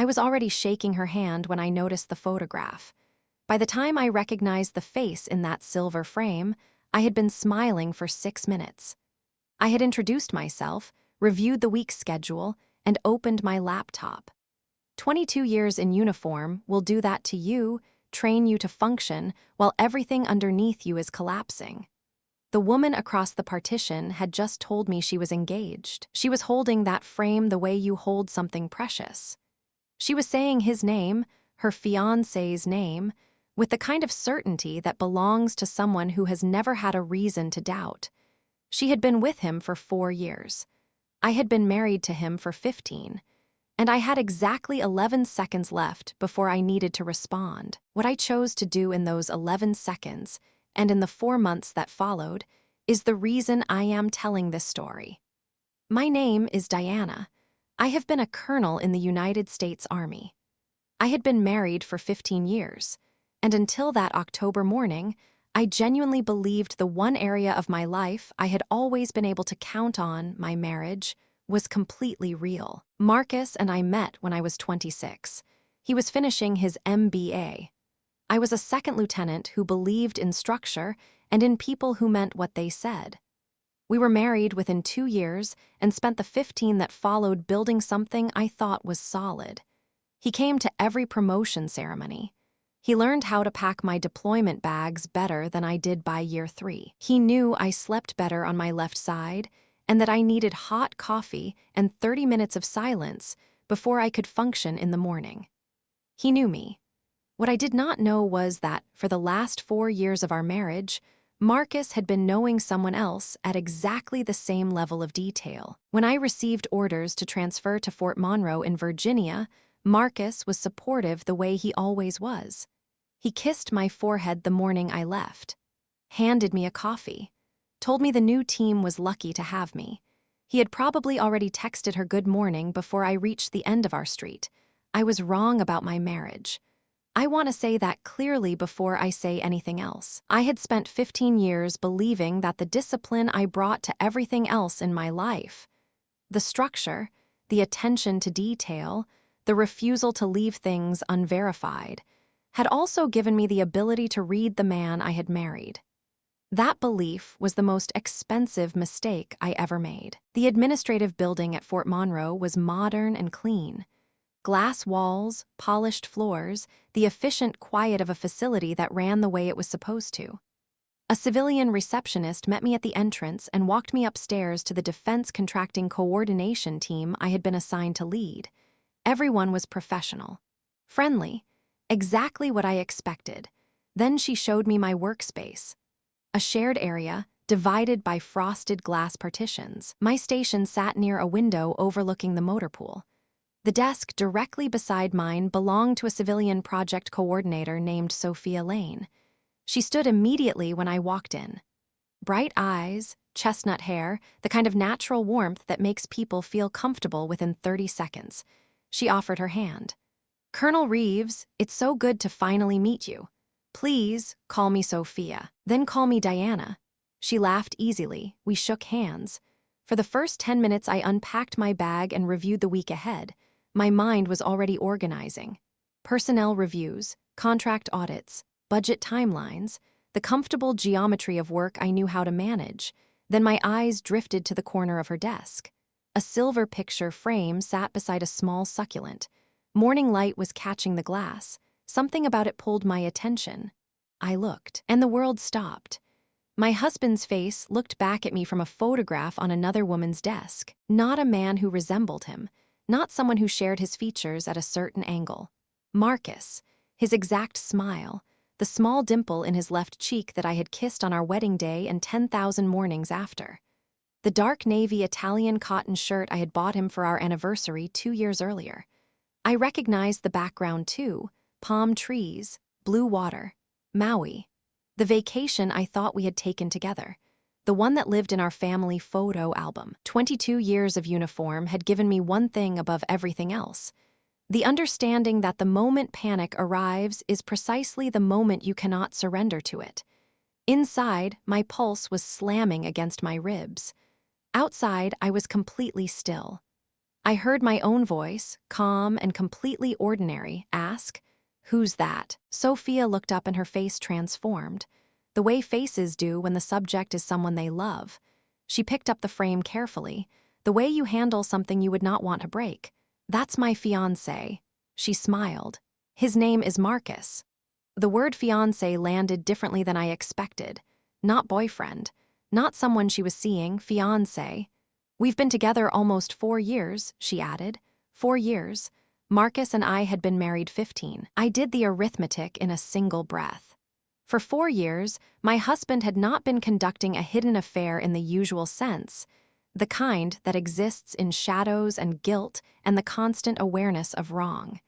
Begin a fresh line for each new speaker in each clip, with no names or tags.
I was already shaking her hand when I noticed the photograph. By the time I recognized the face in that silver frame, I had been smiling for 6 minutes. I had introduced myself, reviewed the week's schedule, and opened my laptop. 22 years in uniform will do that to you, train you to function while everything underneath you is collapsing. The woman across the partition had just told me she was engaged. She was holding that frame the way you hold something precious. She was saying his name, her fiancé's name, with the kind of certainty that belongs to someone who has never had a reason to doubt. She had been with him for 4 years. I had been married to him for 15. And I had exactly 11 seconds left before I needed to respond. What I chose to do in those 11 seconds, and in the 4 months that followed, is the reason I am telling this story. My name is Diana. I have been a colonel in the United States Army. I had been married for 15 years, and until that October morning, I genuinely believed the one area of my life I had always been able to count on, my marriage, was completely real. Marcus and I met when I was 26. He was finishing his MBA. I was a second lieutenant who believed in structure and in people who meant what they said. We were married within 2 years and spent the 15 that followed building something I thought was solid. He came to every promotion ceremony. He learned how to pack my deployment bags better than I did by year 3. He knew I slept better on my left side and that I needed hot coffee and 30 minutes of silence before I could function in the morning. He knew me. What I did not know was that, for the last 4 years of our marriage, Marcus had been knowing someone else at exactly the same level of detail. When I received orders to transfer to Fort Monroe in Virginia, Marcus was supportive the way he always was. He kissed my forehead the morning I left, handed me a coffee, told me the new team was lucky to have me. He had probably already texted her good morning before I reached the end of our street. I was wrong about my marriage. I want to say that clearly before I say anything else. I had spent 15 years believing that the discipline I brought to everything else in my life, the structure, the attention to detail, the refusal to leave things unverified, had also given me the ability to read the man I had married. That belief was the most expensive mistake I ever made. The administrative building at Fort Monroe was modern and clean. Glass walls, polished floors, the efficient quiet of a facility that ran the way it was supposed to. A civilian receptionist met me at the entrance and walked me upstairs to the defense contracting coordination team I had been assigned to lead. Everyone was professional, friendly, exactly what I expected. Then she showed me my workspace, a shared area divided by frosted glass partitions. My station sat near a window overlooking the motor pool. The desk directly beside mine belonged to a civilian project coordinator named Sophia Lane. She stood immediately when I walked in. Bright eyes, chestnut hair, the kind of natural warmth that makes people feel comfortable within 30 seconds. She offered her hand. "Colonel Reeves, it's so good to finally meet you. Please call me Sophia, then call me Diana." She laughed easily. We shook hands. For the first 10 minutes, I unpacked my bag and reviewed the week ahead. My mind was already organizing. Personnel reviews, contract audits, budget timelines, the comfortable geometry of work I knew how to manage. Then my eyes drifted to the corner of her desk. A silver picture frame sat beside a small succulent. Morning light was catching the glass. Something about it pulled my attention. I looked, and the world stopped. My husband's face looked back at me from a photograph on another woman's desk. Not a man who resembled him. Not someone who shared his features at a certain angle. Marcus, his exact smile, the small dimple in his left cheek that I had kissed on our wedding day and 10,000 mornings after. The dark navy Italian cotton shirt I had bought him for our anniversary 2 years earlier. I recognized the background too: palm trees, blue water, Maui. The vacation I thought we had taken together. The one that lived in our family photo album. 22 years of uniform had given me one thing above everything else: the understanding that the moment panic arrives is precisely the moment you cannot surrender to it. Inside, my pulse was slamming against my ribs. Outside, I was completely still. I heard my own voice, calm and completely ordinary, ask, "Who's that?" Sophia looked up and her face transformed, the way faces do when the subject is someone they love. She picked up the frame carefully, the way you handle something you would not want to break. "That's my fiancé." She smiled. "His name is Marcus." The word fiancé landed differently than I expected. Not boyfriend. Not someone she was seeing, fiancé. "We've been together almost 4 years," she added. 4 years. Marcus and I had been married 15. I did the arithmetic in a single breath. For 4 years, my husband had not been conducting a hidden affair in the usual sense, the kind that exists in shadows and guilt and the constant awareness of wrong.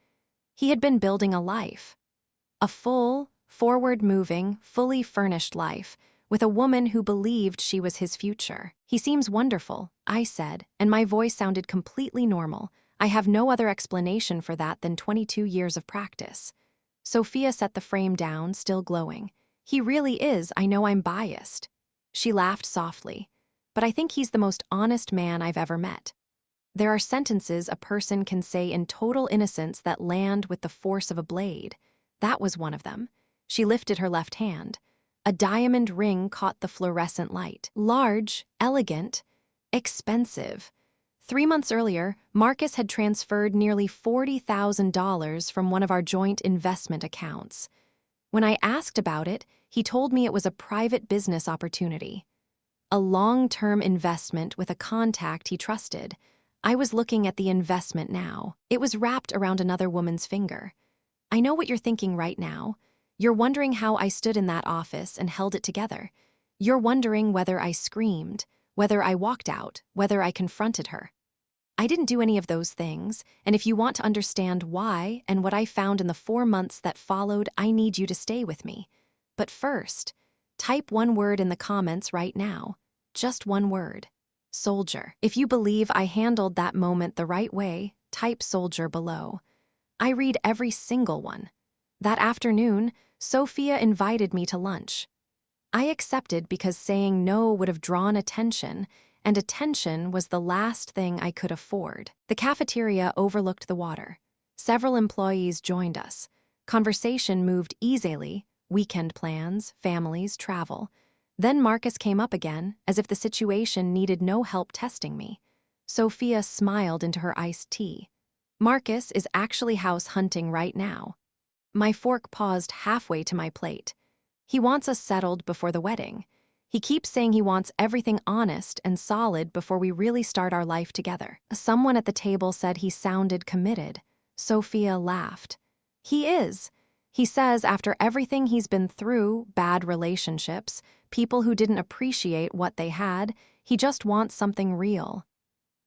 He had been building a life. A full, forward-moving, fully furnished life, with a woman who believed she was his future. "He seems wonderful," I said, and my voice sounded completely normal. I have no other explanation for that than 22 years of practice. Sophia set the frame down, still glowing. "He really is. I know I'm biased." She laughed softly. "But I think he's the most honest man I've ever met." There are sentences a person can say in total innocence that land with the force of a blade. That was one of them. She lifted her left hand. A diamond ring caught the fluorescent light. Large, elegant, expensive. 3 months earlier, Marcus had transferred nearly $40,000 from one of our joint investment accounts. When I asked about it, he told me it was a private business opportunity. A long-term investment with a contact he trusted. I was looking at the investment now. It was wrapped around another woman's finger. I know what you're thinking right now. You're wondering how I stood in that office and held it together. You're wondering whether I screamed, whether I walked out, whether I confronted her. I didn't do any of those things, and if you want to understand why and what I found in the 4 months that followed, I need you to stay with me. But first, type one word in the comments right now. Just one word. Soldier. If you believe I handled that moment the right way, type soldier below. I read every single one. That afternoon, Sophia invited me to lunch. I accepted because saying no would have drawn attention, and attention was the last thing I could afford. The cafeteria overlooked the water. Several employees joined us. Conversation moved easily, weekend plans, families, travel. Then Marcus came up again, as if the situation needed no help testing me. Sophia smiled into her iced tea. "Marcus is actually house hunting right now." My fork paused halfway to my plate. "He wants us settled before the wedding. He keeps saying he wants everything honest and solid before we really start our life together." Someone at the table said he sounded committed. Sophia laughed. "He is. He says after everything he's been through, bad relationships, people who didn't appreciate what they had, he just wants something real."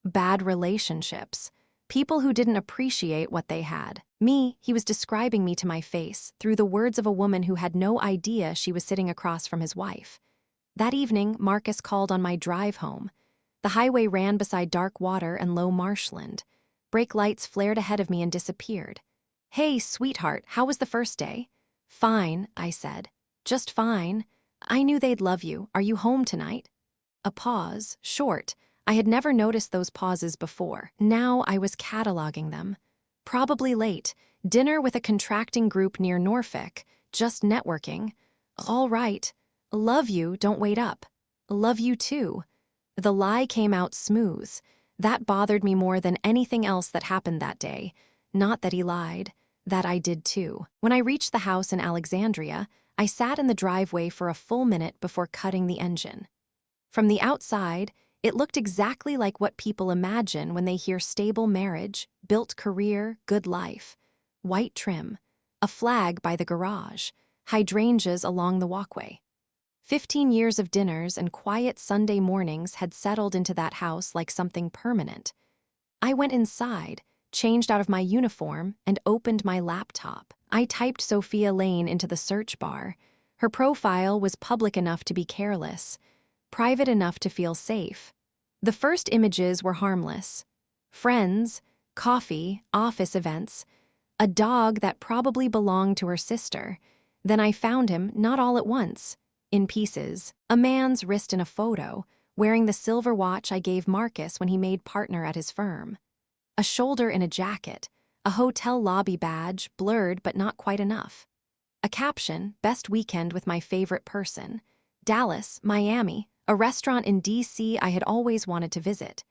Bad relationships. People who didn't appreciate what they had. Me, he was describing me to my face, through the words of a woman who had no idea she was sitting across from his wife. That evening, Marcus called on my drive home. The highway ran beside dark water and low marshland. Brake lights flared ahead of me and disappeared. "Hey, sweetheart, how was the first day?" "Fine," I said. "Just fine. I knew they'd love you. Are you home tonight?" A pause, short. I had never noticed those pauses before. Now I was cataloging them. Probably late. Dinner with a contracting group near Norfolk. Just networking. All right. Love you, don't wait up. Love you too. The lie came out smooth. That bothered me more than anything else that happened that day. Not that he lied. That I did too. When I reached the house in Alexandria, I sat in the driveway for a full minute before cutting the engine. From the outside, it looked exactly like what people imagine when they hear stable marriage, built career, good life. White trim, a flag by the garage, hydrangeas along the walkway. 15 years of dinners and quiet Sunday mornings had settled into that house like something permanent. I went inside, changed out of my uniform, and opened my laptop. I typed Sophia Lane into the search bar. Her profile was public enough to be careless, private enough to feel safe. The first images were harmless. Friends, coffee, office events, a dog that probably belonged to her sister. Then I found him, not all at once, in pieces. A man's wrist in a photo, wearing the silver watch I gave Marcus when he made partner at his firm. A shoulder in a jacket, a hotel lobby badge, blurred but not quite enough. A caption, best weekend with my favorite person. Dallas, Miami, a restaurant in D.C. I had always wanted to visit.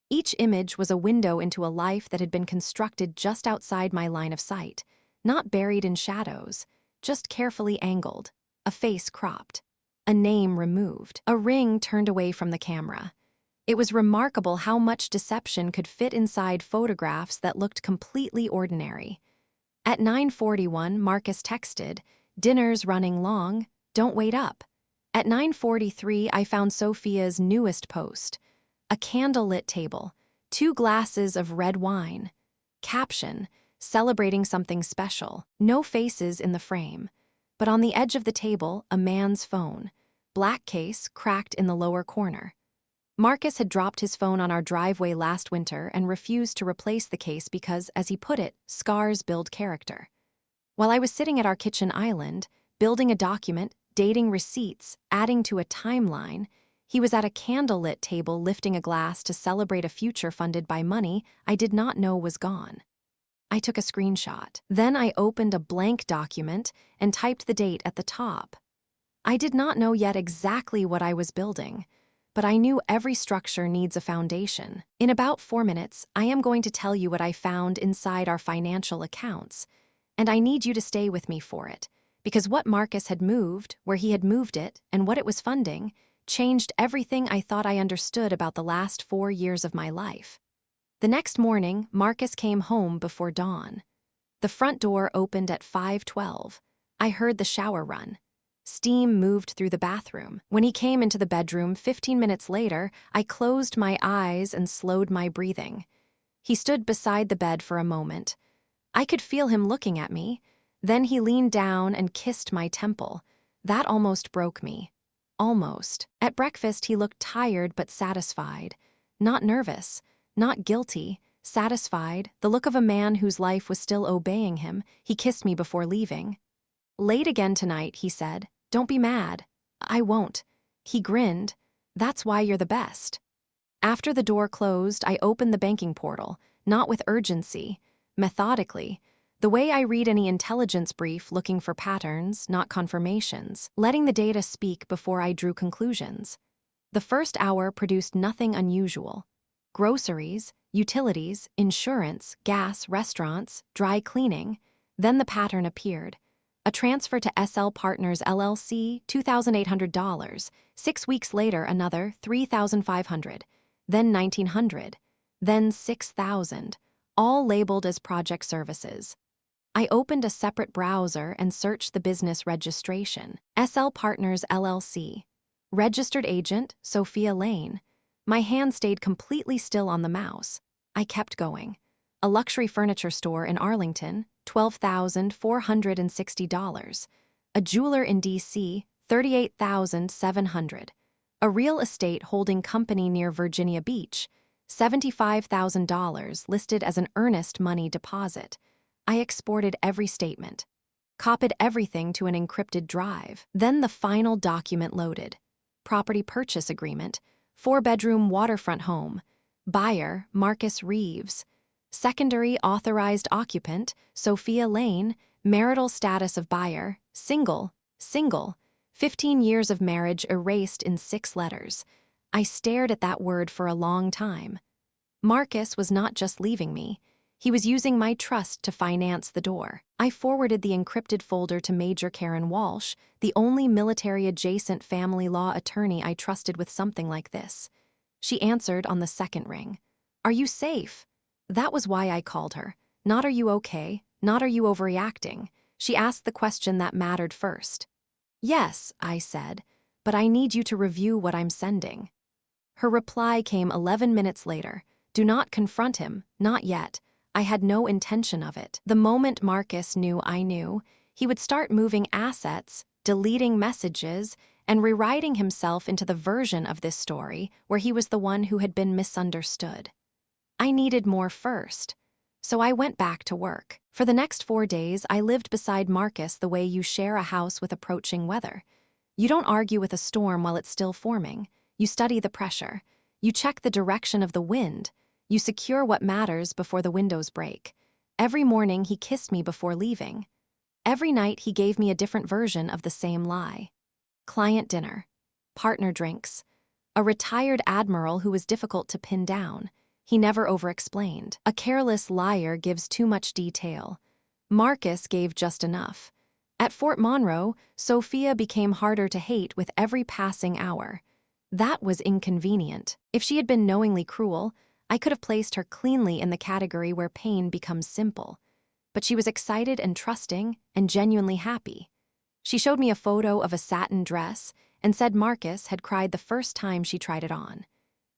Each image was a window into a life that had been constructed just outside my line of sight, not buried in shadows, just carefully angled, a face cropped, a name removed, a ring turned away from the camera. It was remarkable how much deception could fit inside photographs that looked completely ordinary. At 9:41, Marcus texted, "Dinner's running long, don't wait up." At 9:43, I found Sophia's newest post. A candlelit table, 2 glasses of red wine. Caption, celebrating something special. No faces in the frame. But on the edge of the table, a man's phone. Black case cracked in the lower corner. Marcus had dropped his phone on our driveway last winter and refused to replace the case because, as he put it, scars build character. While I was sitting at our kitchen island, building a document, dating receipts, adding to a timeline, he was at a candlelit table lifting a glass to celebrate a future funded by money I did not know was gone. I took a screenshot. Then I opened a blank document and typed the date at the top. I did not know yet exactly what I was building, but I knew every structure needs a foundation. In about 4 minutes, I am going to tell you what I found inside our financial accounts, and I need you to stay with me for it, because what Marcus had moved, where he had moved it, and what it was funding, changed everything I thought I understood about the last 4 years of my life. The next morning, Marcus came home before dawn. The front door opened at 5:12. I heard the shower run. Steam moved through the bathroom. When he came into the bedroom 15 minutes later, I closed my eyes and slowed my breathing. He stood beside the bed for a moment. I could feel him looking at me. Then he leaned down and kissed my temple. That almost broke me. Almost. At breakfast, he looked tired but satisfied. Not nervous, not guilty, satisfied, the look of a man whose life was still obeying him. He kissed me before leaving. "Late again tonight," he said. "Don't be mad." "I won't." He grinned. "That's why you're the best." After the door closed, I opened the banking portal, not with urgency, methodically, the way I read any intelligence brief looking for patterns, not confirmations, letting the data speak before I drew conclusions. The first hour produced nothing unusual. Groceries, utilities, insurance, gas, restaurants, dry cleaning. Then the pattern appeared. A transfer to SL Partners LLC, $2,800. 6 weeks later, another $3,500. Then $1,900. Then $6,000. All labeled as project services. I opened a separate browser and searched the business registration. SL Partners LLC. Registered agent, Sophia Lane. My hand stayed completely still on the mouse. I kept going. A luxury furniture store in Arlington, $12,460. A jeweler in D.C., $38,700. A real estate holding company near Virginia Beach, $75,000 listed as an earnest money deposit. I exported every statement, copied everything to an encrypted drive. Then the final document loaded. Property purchase agreement, 4-bedroom waterfront home. Buyer, Marcus Reeves. Secondary authorized occupant, Sophia Lane. Marital status of buyer, single. 15 years of marriage erased in 6 letters. I stared at that word for a long time. Marcus was not just leaving me. He was using my trust to finance the door. I forwarded the encrypted folder to Major Karen Walsh, the only military-adjacent family law attorney I trusted with something like this. She answered on the second ring. "Are you safe?" That was why I called her. Not "are you okay?" Not "are you overreacting?" She asked the question that mattered first. "Yes," I said, "but I need you to review what I'm sending." Her reply came 11 minutes later. "Do not confront him, not yet. I had no intention of it." The moment Marcus knew I knew, he would start moving assets, deleting messages, and rewriting himself into the version of this story where he was the one who had been misunderstood. I needed more first, so I went back to work. For the next 4 days, I lived beside Marcus the way you share a house with approaching weather. You don't argue with a storm while it's still forming. You study the pressure. You check the direction of the wind. You secure what matters before the windows break. Every morning he kissed me before leaving. Every night he gave me a different version of the same lie. Client dinner. Partner drinks. A retired admiral who was difficult to pin down. He never over-explained. A careless liar gives too much detail. Marcus gave just enough. At Fort Monroe, Sophia became harder to hate with every passing hour. That was inconvenient. If she had been knowingly cruel, I could have placed her cleanly in the category where pain becomes simple. But she was excited and trusting and genuinely happy. She showed me a photo of a satin dress and said Marcus had cried the first time she tried it on.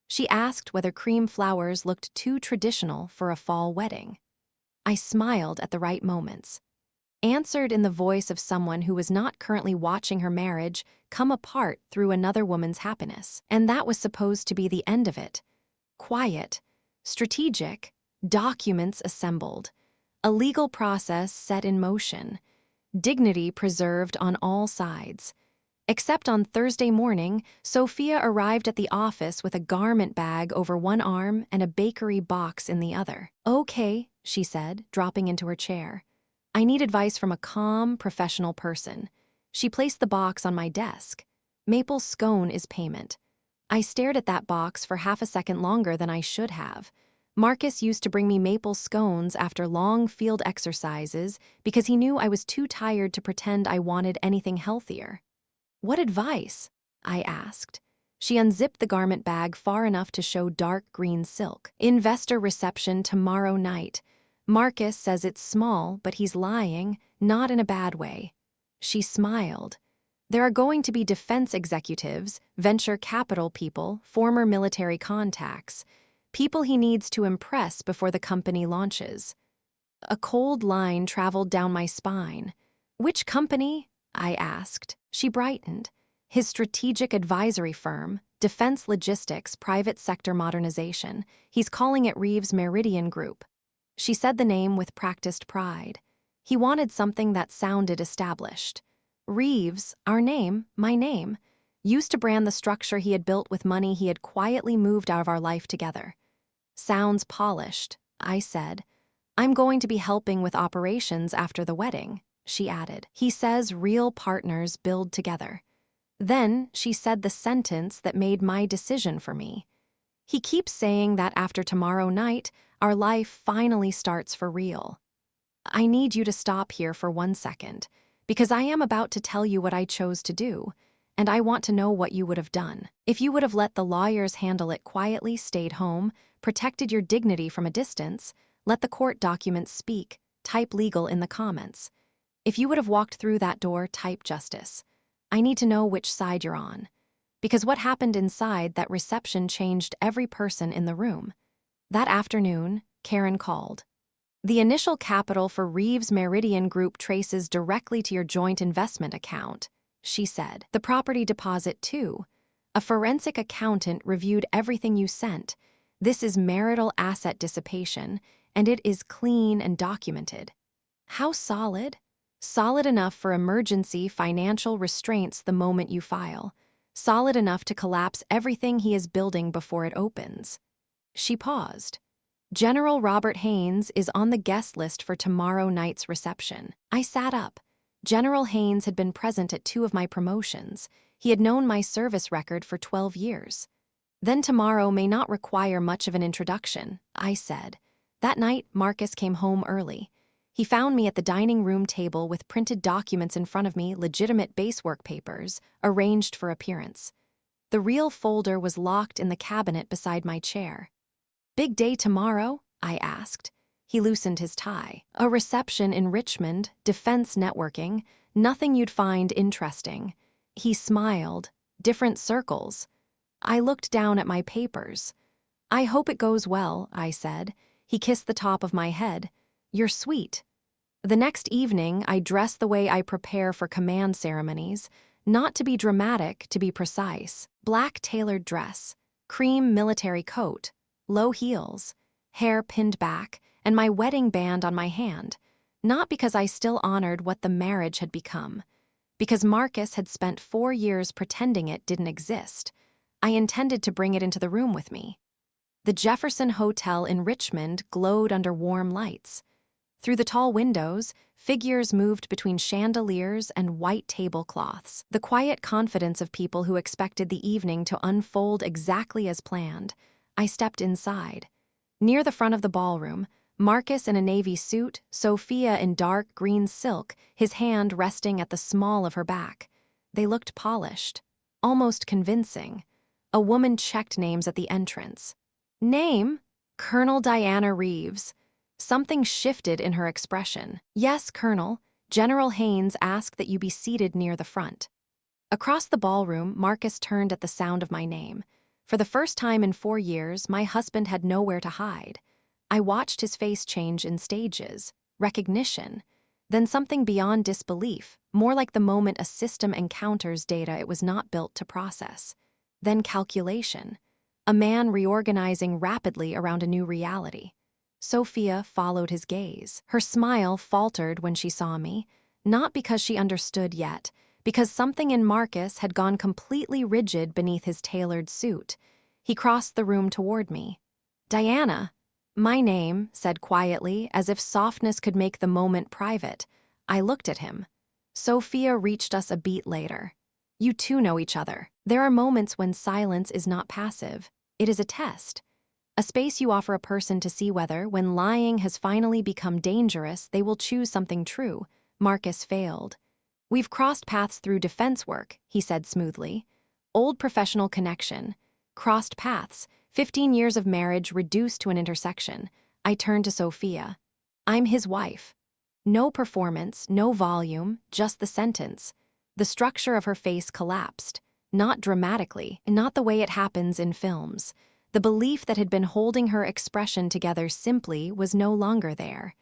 She asked whether cream flowers looked too traditional for a fall wedding. I smiled at the right moments. Answered in the voice of someone who was not currently watching her marriage come apart through another woman's happiness. And that was supposed to be the end of it. Quiet, strategic, documents assembled, a legal process set in motion, dignity preserved on all sides. Except on Thursday morning, Sophia arrived at the office with a garment bag over one arm and a bakery box in the other. "Okay," she said, dropping into her chair. "I need advice from a calm, professional person." She placed the box on my desk. "Maple scone is payment." I stared at that box for half a second longer than I should have. Marcus used to bring me maple scones after long field exercises because he knew I was too tired to pretend I wanted anything healthier. "What advice?" I asked. She unzipped the garment bag far enough to show dark green silk. "Investor reception tomorrow night. Marcus says it's small, but he's lying, not in a bad way." She smiled. "There are going to be defense executives, venture capital people, former military contacts, people he needs to impress before the company launches." A cold line traveled down my spine. "Which company?" I asked. She brightened. "His strategic advisory firm, Defense Logistics Private Sector Modernization. He's calling it Reeves Meridian Group." She said the name with practiced pride. He wanted something that sounded established. Reeves, our name, my name, used to brand the structure he had built with money he had quietly moved out of our life together. "Sounds polished," I said. "I'm going to be helping with operations after the wedding," she added. "He says real partners build together." Then she said the sentence that made my decision for me. "He keeps saying that after tomorrow night, our life finally starts for real." I need you to stop here for 1 second, because I am about to tell you what I chose to do, and I want to know what you would have done. If you would have let the lawyers handle it quietly, stayed home, protected your dignity from a distance, let the court documents speak, type legal in the comments. If you would have walked through that door, type justice. I need to know which side you're on. Because what happened inside that reception changed every person in the room. That afternoon, Karen called. "The initial capital for Reeves Meridian Group traces directly to your joint investment account," she said. "The property deposit, too. A forensic accountant reviewed everything you sent. This is marital asset dissipation, and it is clean and documented." How solid? Solid enough for emergency financial restraints the moment you file. Solid enough to collapse everything he is building before it opens. She paused. "General Robert Haynes is on the guest list for tomorrow night's reception." I sat up. General Haynes had been present at 2 of my promotions. He had known my service record for 12 years. "Then tomorrow may not require much of an introduction," I said. That night, Marcus came home early. He found me at the dining room table with printed documents in front of me, legitimate basework papers, arranged for appearance. The real folder was locked in the cabinet beside my chair. "Big day tomorrow?" I asked. He loosened his tie. "A reception in Richmond, defense networking, nothing you'd find interesting." He smiled. "Different circles." I looked down at my papers. "I hope it goes well," I said. He kissed the top of my head. "You're sweet." The next evening, I dressed the way I prepare for command ceremonies, not to be dramatic, to be precise. Black tailored dress, cream military coat, low heels, hair pinned back, and my wedding band on my hand, not because I still honored what the marriage had become. Because Marcus had spent 4 years pretending it didn't exist. I intended to bring it into the room with me. The Jefferson Hotel in Richmond glowed under warm lights. Through the tall windows, figures moved between chandeliers and white tablecloths, the quiet confidence of people who expected the evening to unfold exactly as planned. I stepped inside. Near the front of the ballroom, Marcus in a navy suit, Sophia in dark green silk, his hand resting at the small of her back. They looked polished, almost convincing. A woman checked names at the entrance. Name? Colonel Diana Reeves. Something shifted in her expression. Yes, Colonel. General Haynes asked that you be seated near the front. Across the ballroom, Marcus turned at the sound of my name. For the first time in 4 years, my husband had nowhere to hide. I watched his face change in stages, recognition, then something beyond disbelief, more like the moment a system encounters data it was not built to process. Then calculation, a man reorganizing rapidly around a new reality. Sophia followed his gaze. Her smile faltered when she saw me, not because she understood yet, because something in Marcus had gone completely rigid beneath his tailored suit. He crossed the room toward me. Diana, my name, said quietly, as if softness could make the moment private. I looked at him. Sophia reached us a beat later. You two know each other. There are moments when silence is not passive. It is a test. A space you offer a person to see whether, when lying has finally become dangerous, they will choose something true. Marcus failed. We've crossed paths through defense work, he said smoothly. Old professional connection. Crossed paths. 15 years of marriage reduced to an intersection. I turned to Sophia. I'm his wife. No performance, no volume, just the sentence. The structure of her face collapsed. Not dramatically, not the way it happens in films. The belief that had been holding her expression together simply was no longer there.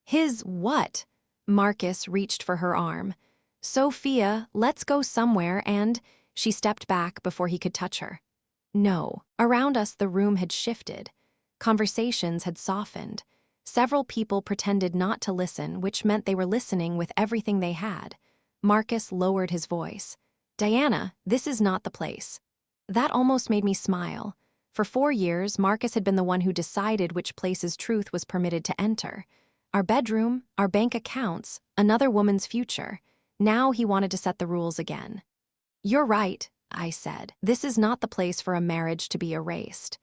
His what? Marcus reached for her arm. Sophia, let's go somewhere, and she stepped back before he could touch her. No. Around us, the room had shifted. Conversations had softened. Several people pretended not to listen, which meant they were listening with everything they had. Marcus lowered his voice. Diana, this is not the place. That almost made me smile. For 4 years, Marcus had been the one who decided which places truth was permitted to enter. Our bedroom, our bank accounts, another woman's future. Now he wanted to set the rules again. You're right, I said. This is not the place for a marriage to be erased.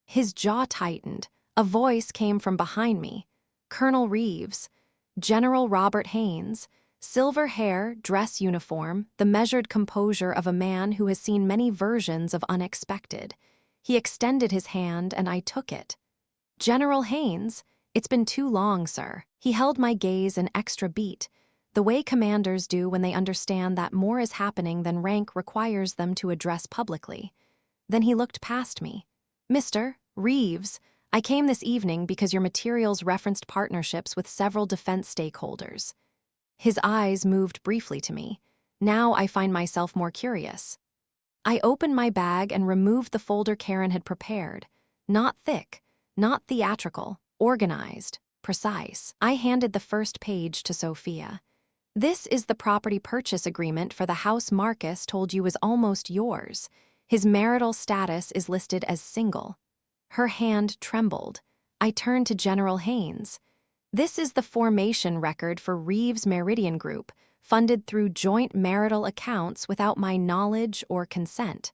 His jaw tightened. A voice came from behind me. Colonel Reeves, General Robert Haynes, silver hair, dress uniform, the measured composure of a man who has seen many versions of unexpected. He extended his hand and I took it. General Haynes, it's been too long, sir. He held my gaze an extra beat, the way commanders do when they understand that more is happening than rank requires them to address publicly. Then he looked past me. Mr. Reeves, I came this evening because your materials referenced partnerships with several defense stakeholders. His eyes moved briefly to me. Now I find myself more curious. I opened my bag and removed the folder Karen had prepared. Not thick, not theatrical, organized, precise. I handed the first page to Sophia. This is the property purchase agreement for the house Marcus told you is almost yours. His marital status is listed as single. Her hand trembled. I turned to General Haynes. This is the formation record for Reeves Meridian Group, funded through joint marital accounts without my knowledge or consent.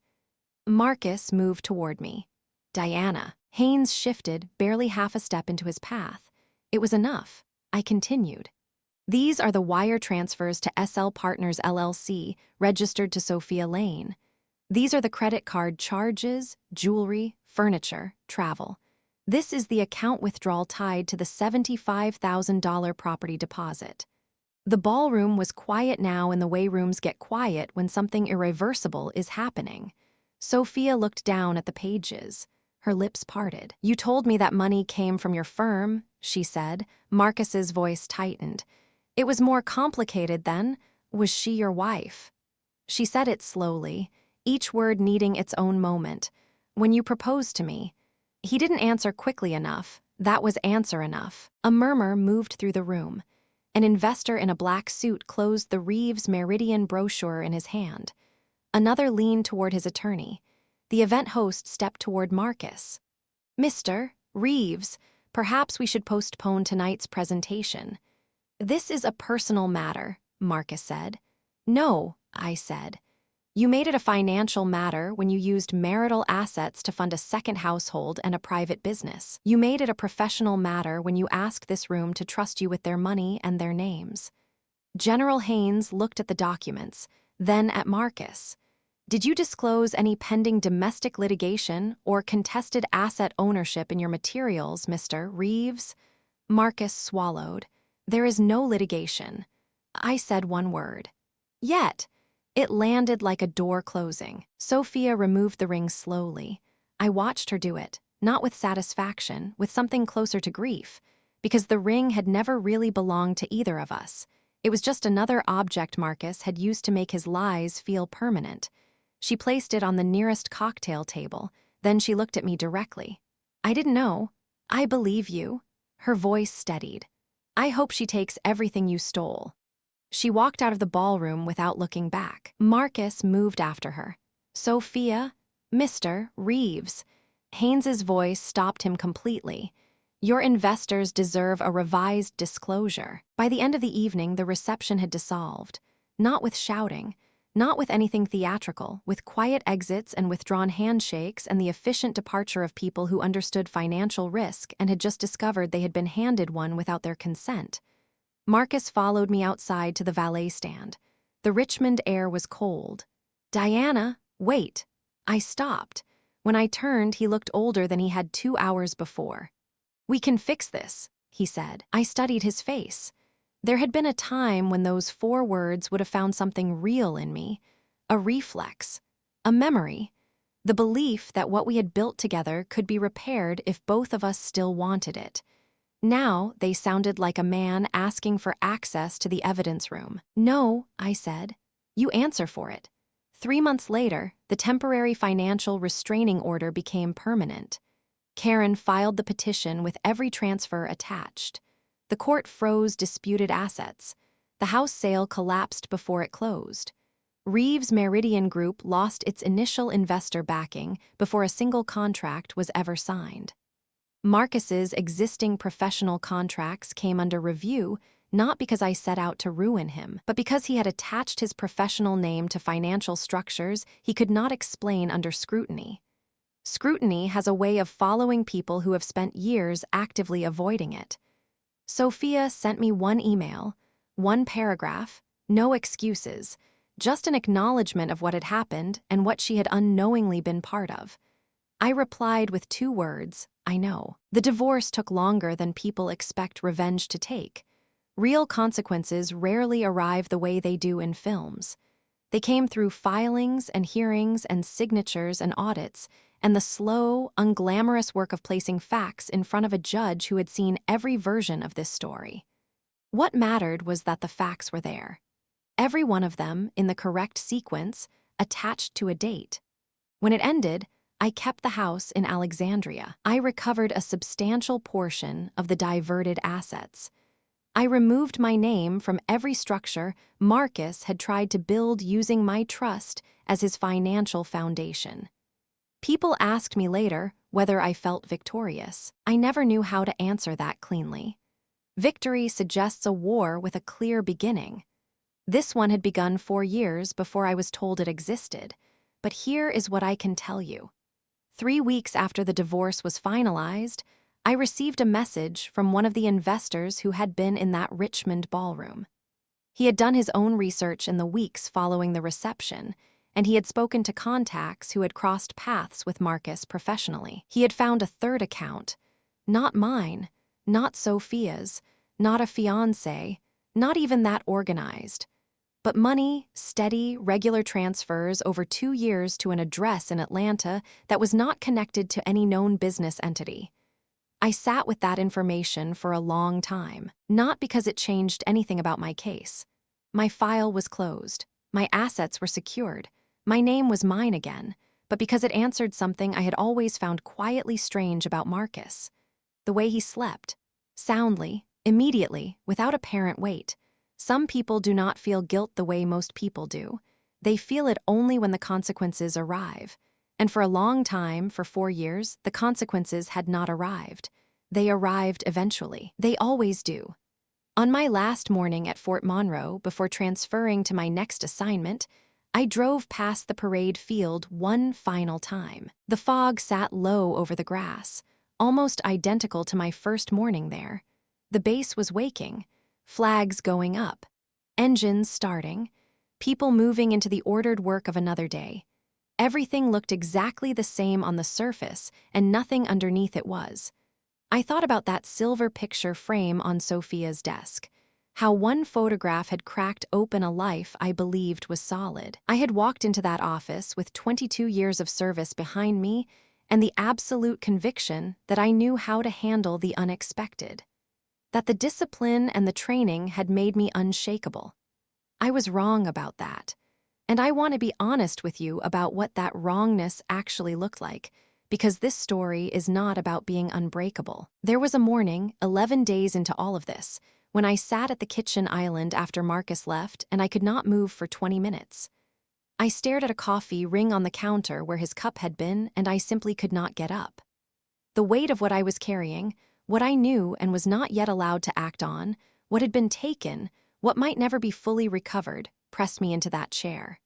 Marcus moved toward me. Diana. Haynes shifted barely half a step into his path. It was enough. I continued. These are the wire transfers to SL Partners LLC, registered to Sophia Lane. These are the credit card charges, jewelry, furniture, travel. This is the account withdrawal tied to the $75,000 property deposit. The ballroom was quiet now in the way rooms get quiet when something irreversible is happening. Sophia looked down at the pages. Her lips parted. You told me that money came from your firm, she said. Marcus's voice tightened. It was more complicated then. Was she your wife? She said it slowly, each word needing its own moment. When you proposed to me. He didn't answer quickly enough. That was answer enough. A murmur moved through the room. An investor in a black suit closed the Reeves Meridian brochure in his hand. Another leaned toward his attorney. The event host stepped toward Marcus. Mr. Reeves, perhaps we should postpone tonight's presentation. This is a personal matter, Marcus said. No, I said. You made it a financial matter when you used marital assets to fund a second household and a private business. You made it a professional matter when you asked this room to trust you with their money and their names. General Haynes looked at the documents, then at Marcus. Did you disclose any pending domestic litigation or contested asset ownership in your materials, Mr. Reeves? Marcus swallowed. There is no litigation. I said one word. Yet, it landed like a door closing. Sophia removed the ring slowly. I watched her do it, not with satisfaction, with something closer to grief, because the ring had never really belonged to either of us. It was just another object Marcus had used to make his lies feel permanent. She placed it on the nearest cocktail table, then she looked at me directly. I didn't know. I believe you. Her voice steadied. I hope she takes everything you stole. She walked out of the ballroom without looking back. Marcus moved after her. Sophia, Mr. Reeves. Haynes's voice stopped him completely. Your investors deserve a revised disclosure. By the end of the evening, the reception had dissolved. Not with shouting, not with anything theatrical, with quiet exits and withdrawn handshakes and the efficient departure of people who understood financial risk and had just discovered they had been handed one without their consent. Marcus followed me outside to the valet stand. The Richmond air was cold. Diana, wait. I stopped. When I turned, he looked older than he had 2 hours before. We can fix this, he said. I studied his face. There had been a time when those 4 words would have found something real in me, a reflex, a memory, the belief that what we had built together could be repaired if both of us still wanted it. Now they sounded like a man asking for access to the evidence room. No, I said. You answer for it. 3 months later, the temporary financial restraining order became permanent. Karen filed the petition with every transfer attached. The court froze disputed assets. The house sale collapsed before it closed. Reeves Meridian Group lost its initial investor backing before a single contract was ever signed. Marcus's existing professional contracts came under review, not because I set out to ruin him, but because he had attached his professional name to financial structures he could not explain under scrutiny. Scrutiny has a way of following people who have spent years actively avoiding it. Sophia sent me one email, one paragraph, no excuses, just an acknowledgement of what had happened and what she had unknowingly been part of. I replied with 2 words, I know. The divorce took longer than people expect revenge to take. Real consequences rarely arrive the way they do in films. They came through filings and hearings and signatures and audits, and the slow, unglamorous work of placing facts in front of a judge who had seen every version of this story. What mattered was that the facts were there. Every one of them, in the correct sequence, attached to a date. When it ended, I kept the house in Alexandria. I recovered a substantial portion of the diverted assets. I removed my name from every structure Marcus had tried to build using my trust as his financial foundation. People asked me later whether I felt victorious. I never knew how to answer that cleanly. Victory suggests a war with a clear beginning. This one had begun 4 years before I was told it existed, but here is what I can tell you. 3 weeks after the divorce was finalized, I received a message from one of the investors who had been in that Richmond ballroom. He had done his own research in the weeks following the reception, and he had spoken to contacts who had crossed paths with Marcus professionally. He had found a 3rd account, not mine, not Sophia's, not a fiancé, not even that organized, but money, steady, regular transfers over 2 years to an address in Atlanta that was not connected to any known business entity. I sat with that information for a long time, not because it changed anything about my case. My file was closed, my assets were secured, my name was mine again, but because it answered something I had always found quietly strange about Marcus. The way he slept, soundly, immediately, without apparent weight. Some people do not feel guilt the way most people do. They feel it only when the consequences arrive. And for a long time, for 4 years, the consequences had not arrived. They arrived eventually. They always do. On my last morning at Fort Monroe, before transferring to my next assignment, I drove past the parade field one final time. The fog sat low over the grass, almost identical to my first morning there. The base was waking, flags going up, engines starting, people moving into the ordered work of another day. Everything looked exactly the same on the surface, and nothing underneath it was. I thought about that silver picture frame on Sophia's desk. How one photograph had cracked open a life I believed was solid. I had walked into that office with 22 years of service behind me and the absolute conviction that I knew how to handle the unexpected. That the discipline and the training had made me unshakable. I was wrong about that. And I want to be honest with you about what that wrongness actually looked like, because this story is not about being unbreakable. There was a morning, 11 days into all of this, when I sat at the kitchen island after Marcus left and I could not move for 20 minutes. I stared at a coffee ring on the counter where his cup had been, and I simply could not get up. The weight of what I was carrying, what I knew and was not yet allowed to act on, what had been taken, what might never be fully recovered, pressed me into that chair.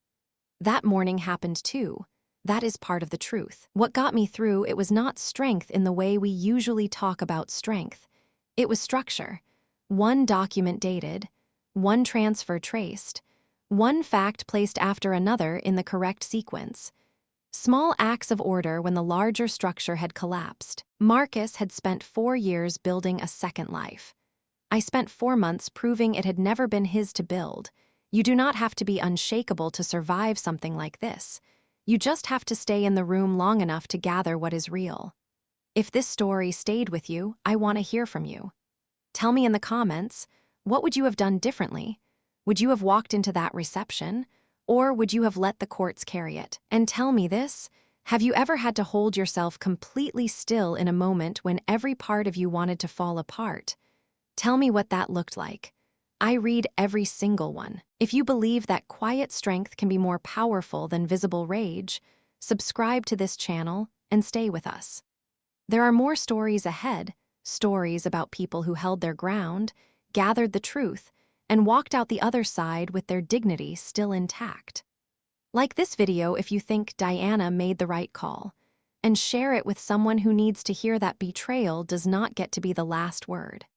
That morning happened too. That is part of the truth. What got me through it was not strength in the way we usually talk about strength. It was structure. One document dated, one transfer traced, one fact placed after another in the correct sequence. Small acts of order when the larger structure had collapsed. Marcus had spent 4 years building a second life. I spent 4 months proving it had never been his to build. You do not have to be unshakable to survive something like this. You just have to stay in the room long enough to gather what is real. If this story stayed with you, I want to hear from you. Tell me in the comments, what would you have done differently? Would you have walked into that reception? Or would you have let the courts carry it? And tell me this, have you ever had to hold yourself completely still in a moment when every part of you wanted to fall apart? Tell me what that looked like. I read every single one. If you believe that quiet strength can be more powerful than visible rage, subscribe to this channel and stay with us. There are more stories ahead, stories about people who held their ground, gathered the truth, and walked out the other side with their dignity still intact. Like this video if you think Diana made the right call, and share it with someone who needs to hear that betrayal does not get to be the last word.